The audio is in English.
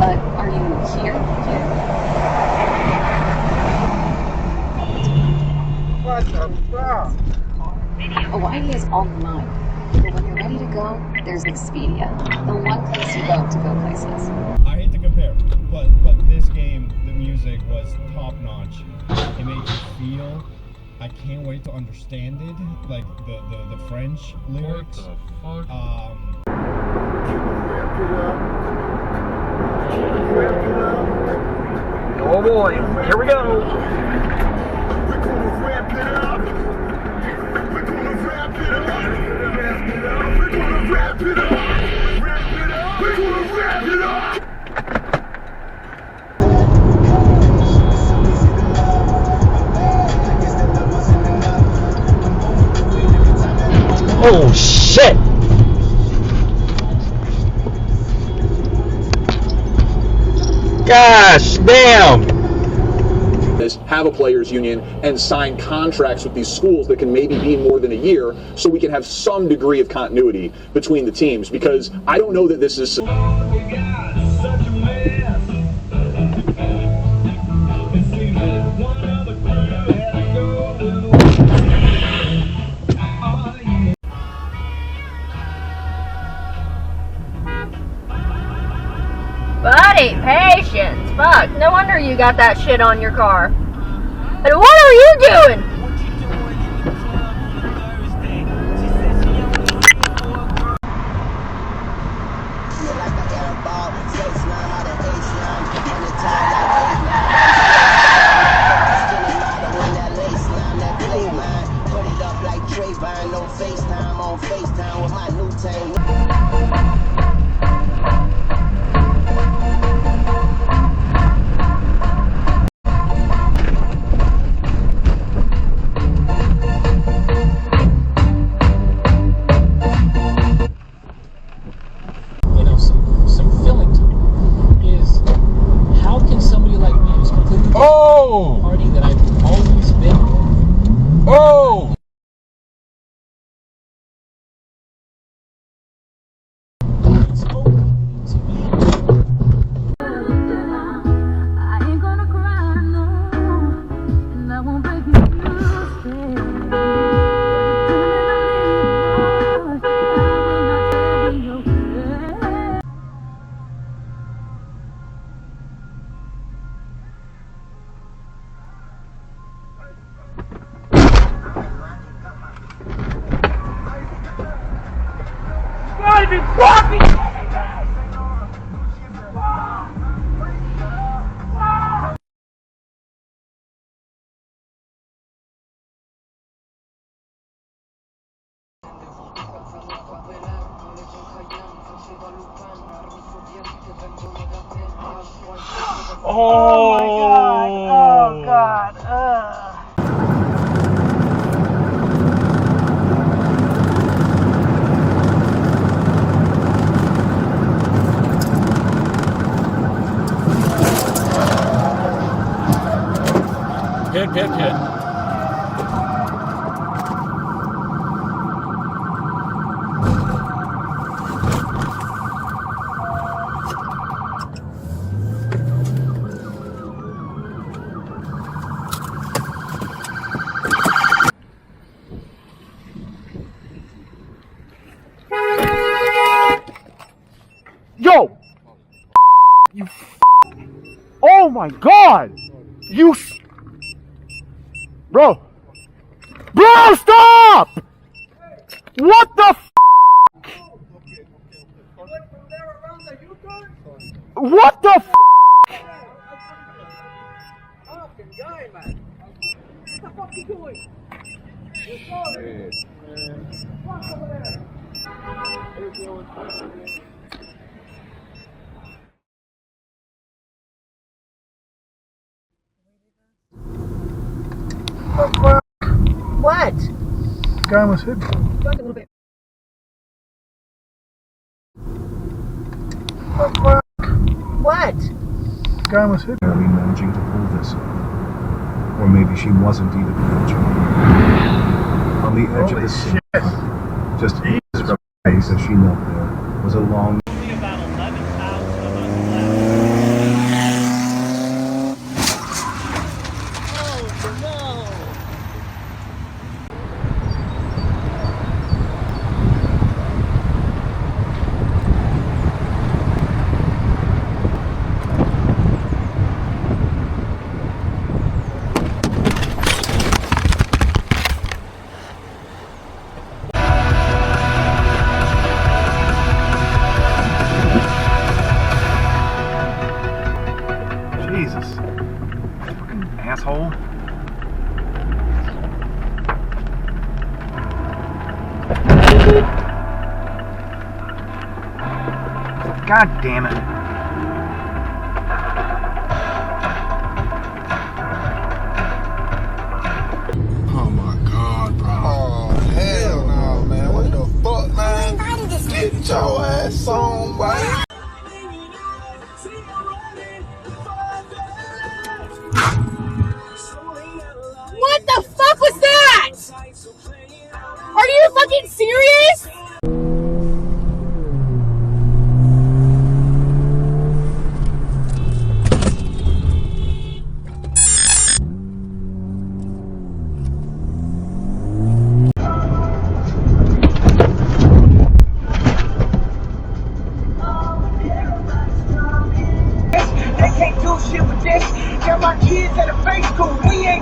But are you here? What the fuck? Hawaii is on the mind. But when you're ready to go, there's Expedia, the one place you go to go places. I hate to compare, but this game, the music was top notch. It made you feel. I can't wait to understand it, like the French lyrics. What the fuck? Oh boy, here we go. We're gonna wrap it up. We're gonna wrap it up. We're gonna wrap it up. We're gonna wrap it up. Oh shit! Gosh damn! Have a players union and sign contracts with these schools that can maybe be more than a year, so we can have some degree of continuity between the teams, because I don't know that this is Buddy, patience. Fuck, no wonder you got that shit on your car. And what are you doing? Party that I've always been. Oh! It's open to me. I ain't gonna cry, no, and I won't beg you to stay. Oh my god! Oh god! Hit. Yo! You oh my god! You Bro! Bro, stop! What the What the Fucking guy, man. What the fuck you doing? You saw it. Fuck over there. What? The guy was hit. Talk a little bit. What? The guy was hit. Barely managing to pull this. Or maybe she wasn't even managing. On the edge of the seat, just ease from the face as she knelt there, was a long God damn it. Oh my God, bro. Oh, hell no, man. What the fuck, man? Get your ass on, boy. What the fuck was that? Are you fucking serious? They can't do shit with this. Got my kids at a fake school. We ain't.